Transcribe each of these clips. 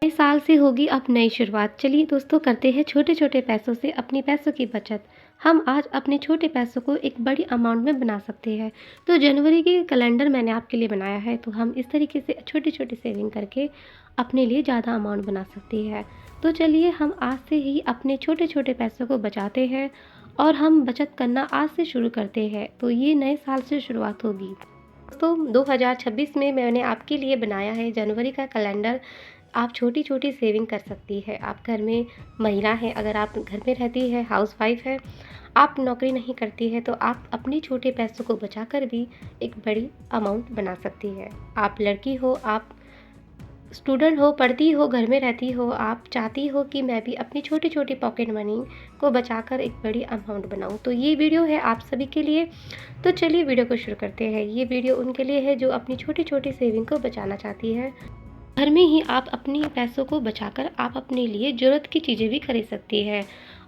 नए साल से होगी अब नई शुरुआत। चलिए दोस्तों, करते हैं छोटे छोटे पैसों से अपनी पैसों की बचत। हम आज अपने छोटे पैसों को एक बड़ी अमाउंट में बना सकते हैं। तो जनवरी की कैलेंडर मैंने आपके लिए बनाया है, तो हम इस तरीके से छोटी छोटी सेविंग करके अपने लिए ज़्यादा अमाउंट बना सकते हैं। तो चलिए हम आज से ही अपने छोटे छोटे पैसों को बचाते हैं और हम बचत करना आज से शुरू करते हैं। तो ये नए साल से शुरुआत होगी। तो 2026 में मैंने आपके लिए बनाया है जनवरी का कैलेंडर। आप छोटी-छोटी सेविंग कर सकती है। आप घर में महिला हैं, अगर आप घर में रहती है, हाउसवाइफ़ है, आप नौकरी नहीं करती है, तो आप अपने छोटे पैसों को बचाकर भी एक बड़ी अमाउंट बना सकती है। आप लड़की हो, आप स्टूडेंट हो, पढ़ती हो, घर में रहती हो, आप चाहती हो कि मैं भी अपनी छोटी-छोटी पॉकेट मनी को बचाकर एक बड़ी अमाउंट बनाऊँ। तो ये वीडियो है आप सभी के लिए। तो चलिए वीडियो को शुरू करते हैं। ये वीडियो उनके लिए है जो अपनी छोटी-छोटी सेविंग को बचाना चाहती है। घर में ही आप अपने पैसों को बचाकर आप अपने लिए ज़रूरत की चीज़ें भी खरीद सकती हैं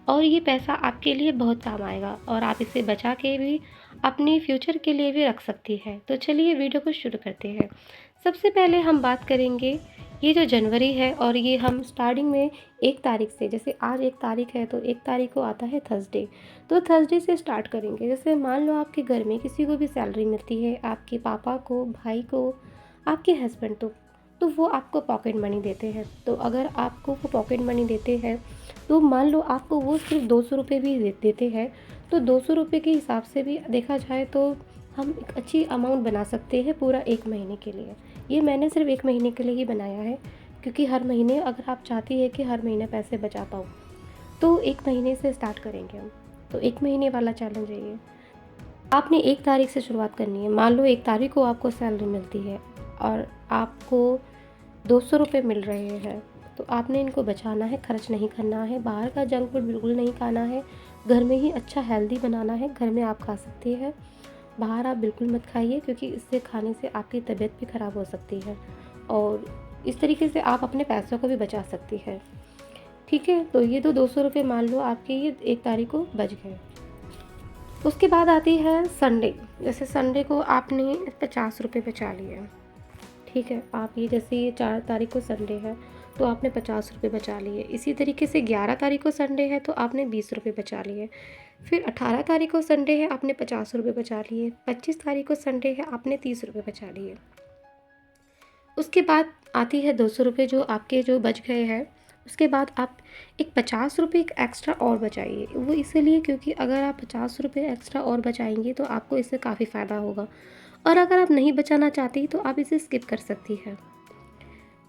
और ये पैसा आपके लिए बहुत काम आएगा और आप इसे बचा के भी अपने फ्यूचर के लिए भी रख सकती है। तो चलिए वीडियो को शुरू करते हैं। सबसे पहले हम बात करेंगे, ये जो जनवरी है और ये हम स्टार्टिंग में 1 तारीख से, जैसे आज 1 तारीख है तो 1 तारीख को आता है थर्सडे। तो थर्सडे से स्टार्ट करेंगे। जैसे मान लो आपके घर में किसी को भी सैलरी मिलती है, आपके पापा को, भाई को, आपके हस्बैंड तो वो आपको पॉकेट मनी देते हैं। तो अगर आपको वो पॉकेट मनी देते हैं, तो मान लो आपको वो सिर्फ 200 रुपये भी देते हैं, तो 200 रुपये के हिसाब से भी देखा जाए तो हम एक अच्छी अमाउंट बना सकते हैं पूरा 1 महीने के लिए। ये मैंने सिर्फ 1 महीने के लिए ही बनाया है, क्योंकि हर महीने अगर आप चाहती है कि हर महीने पैसे बचा पाओ, तो 1 महीने से स्टार्ट करेंगे हम। तो 1 महीने वाला चैलेंज है ये। आपने 1 तारीख से शुरुआत करनी है। मान लो 1 तारीख को आपको सैलरी मिलती है और आपको 200 रुपये मिल रहे हैं, तो आपने इनको बचाना है, खर्च नहीं करना है, बाहर का जंक फूड बिल्कुल नहीं खाना है, घर में ही अच्छा हेल्दी बनाना है। घर में आप खा सकती है, बाहर आप बिल्कुल मत खाइए, क्योंकि इससे खाने से आपकी तबीयत भी ख़राब हो सकती है और इस तरीके से आप अपने पैसों को भी बचा सकती है। ठीक है, तो ये तो 200 रुपये मान लो आपके ये 1 तारीख को बच गए। उसके बाद आती है संडे। जैसे संडे को आपने 50 रुपये बचा लिए। ठीक है, आप ये जैसे ये 4 तारीख को संडे है, तो आपने 50 रुपये बचा लिए। इसी तरीके से 11 तारीख को संडे है, तो आपने 20 रुपये बचा लिए। फिर 18 तारीख को संडे है, आपने 50 रुपये बचा लिए। 25 तारीख को संडे है, आपने 30 रुपये बचा लिए। उसके बाद आती है 200 रुपये जो आपके जो बच गए हैं। उसके बाद आप एक 50 रुपये एक एक्स्ट्रा और बचाइए। वो इसीलिए क्योंकि अगर आप 50 रुपये एक्स्ट्रा और बचाएंगे तो आपको इससे काफ़ी फ़ायदा होगा, और अगर आप नहीं बचाना चाहती तो आप इसे स्किप कर सकती हैं।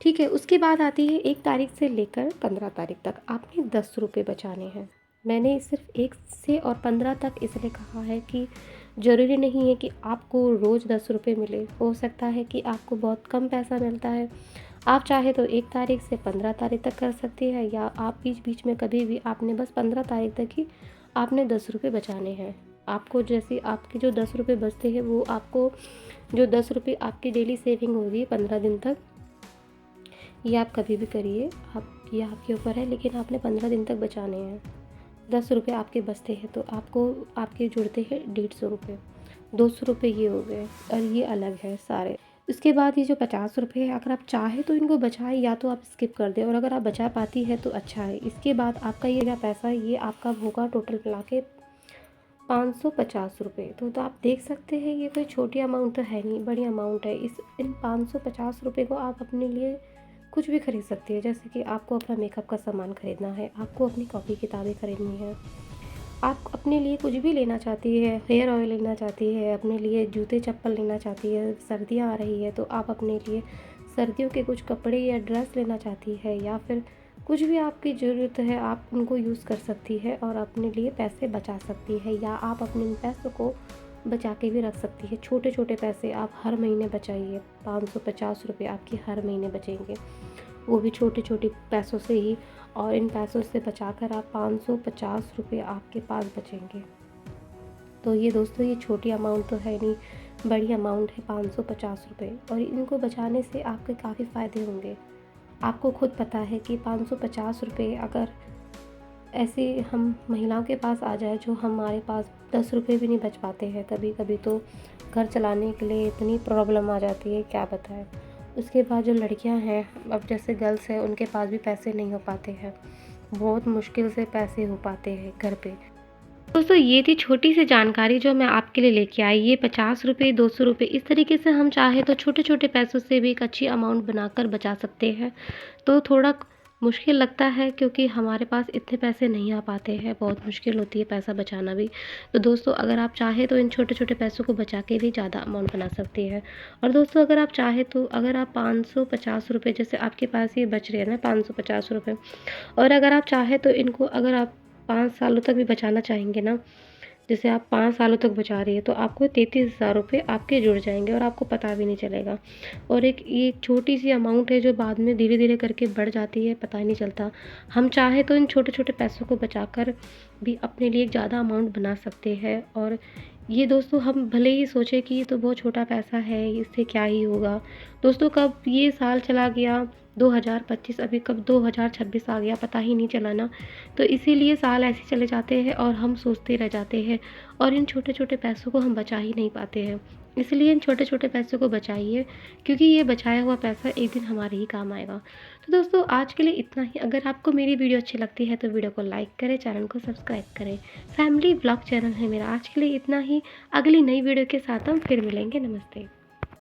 ठीक है, उसके बाद आती है 1 तारीख से लेकर 15 तारीख तक आपने 10 रुपये बचाने हैं। मैंने सिर्फ 1 से और 15 तक इसलिए कहा है कि ज़रूरी नहीं है कि आपको रोज़ 10 रुपये मिले। हो सकता है कि आपको बहुत कम पैसा मिलता है। आप चाहे तो 1 तारीख से 15 तारीख तक कर सकती है, या आप बीच-बीच में कभी भी आपने बस 15 तारीख तक ही आपने 10 रुपये बचाने हैं। आपको जैसे आपके जो 10 रुपये बचते हैं, वो आपको जो 10 रुपये आपकी डेली सेविंग होगी 15 दिन तक, ये आप कभी भी करिए, आप ये आपके ऊपर है, लेकिन आपने 15 दिन तक बचाने हैं। 10 रुपये आपके बचते हैं तो आपको आपके जुड़ते हैं 150 रुपये। 200 रुपये ये हो गए और ये अलग है सारे। इसके बाद ये जो 50 रुपये है, अगर आप चाहें तो इनको बचाएं, या तो आप स्किप कर दें, और अगर आप बचा पाती है तो अच्छा है। इसके बाद आपका ये जो पैसा है, ये आपका होगा टोटल मिला के 550 रुपये। तो आप देख सकते हैं ये कोई छोटी अमाउंट तो है नहीं, बड़ी अमाउंट है। इन 550 रुपये को आप अपने लिए कुछ भी खरीद सकती है। जैसे कि आपको अपना मेकअप का सामान खरीदना है, आपको अपनी कॉपी किताबें खरीदनी है, आप अपने लिए कुछ भी लेना चाहती है, हेयर ऑयल लेना चाहती है, अपने लिए जूते चप्पल लेना चाहती है, सर्दियाँ आ रही है तो आप अपने लिए सर्दियों के कुछ कपड़े या ड्रेस लेना चाहती है, या फिर कुछ भी आपकी ज़रूरत है आप उनको यूज़ कर सकती है और अपने लिए पैसे बचा सकती है, या आप अपने पैसों को बचा के भी रख सकती है। छोटे छोटे पैसे आप हर महीने बचाइए। 550 रुपये आपके हर महीने बचेंगे, वो भी छोटे छोटे पैसों से ही, और इन पैसों से बचाकर आप 550 रुपये आपके पास बचेंगे। तो ये दोस्तों, ये छोटी अमाउंट तो है नहीं, बड़ी अमाउंट है 550 रुपये, और इनको बचाने से आपके काफ़ी फ़ायदे होंगे। आपको खुद पता है कि 550 रुपये अगर ऐसे हम महिलाओं के पास आ जाए, जो हमारे पास 10 रुपये भी नहीं बच पाते हैं, कभी कभी तो घर चलाने के लिए इतनी प्रॉब्लम आ जाती है क्या बताएं। उसके बाद जो लड़कियां हैं, अब जैसे गर्ल्स हैं, उनके पास भी पैसे नहीं हो पाते हैं, बहुत मुश्किल से पैसे हो पाते हैं घर पे। दोस्तों ये थी छोटी सी जानकारी जो मैं आपके लिए लेके आई। ये 50 रुपये, 200 रुपये, इस तरीके से हम चाहे तो छोटे-छोटे पैसों से भी एक अच्छी अमाउंट बनाकर बचा सकते हैं। तो थोड़ा मुश्किल लगता है क्योंकि हमारे पास इतने पैसे नहीं आ पाते हैं, बहुत मुश्किल होती है पैसा बचाना भी। तो दोस्तों अगर आप चाहें तो इन छोटे-छोटे पैसों को बचा के भी ज़्यादा अमाउंट बना सकते हैं। और दोस्तों अगर आप चाहें तो अगर आप 550 रुपये, जैसे आपके पास ये बच रहे हैं ना 550 रुपये, और अगर आप चाहें तो इनको अगर आप 5 सालों तक भी बचाना चाहेंगे ना, जैसे आप 5 सालों तक बचा रही है तो आपको 33,000 रुपये आपके जुड़ जाएँगे और आपको पता भी नहीं चलेगा। और एक ये छोटी-सी अमाउंट है जो बाद में धीरे-धीरे करके बढ़ जाती है, पता ही नहीं चलता। हम चाहें तो इन छोटे-छोटे पैसों को बचाकर भी अपने लिए एक ज़्यादा अमाउंट बना सकते हैं। और ये दोस्तों हम भले ही सोचें कि ये तो बहुत छोटा पैसा है, इससे क्या ही होगा। दोस्तों कब ये साल चला गया 2025, अभी कब 2026 आ गया पता ही नहीं चला ना। तो इसीलिए साल ऐसे चले जाते हैं और हम सोचते रह जाते हैं और इन छोटे-छोटे पैसों को हम बचा ही नहीं पाते हैं। इसलिए इन छोटे-छोटे पैसों को बचाइए, क्योंकि ये बचाया हुआ पैसा एक दिन हमारे ही काम आएगा। तो दोस्तों आज के लिए इतना ही। अगर आपको मेरी वीडियो अच्छी लगती है तो वीडियो को लाइक करें, चैनल को सब्सक्राइब करें। फैमिली व्लॉग चैनल है मेरा। आज के लिए इतना ही। अगली नई वीडियो के साथ हम फिर मिलेंगे। नमस्ते।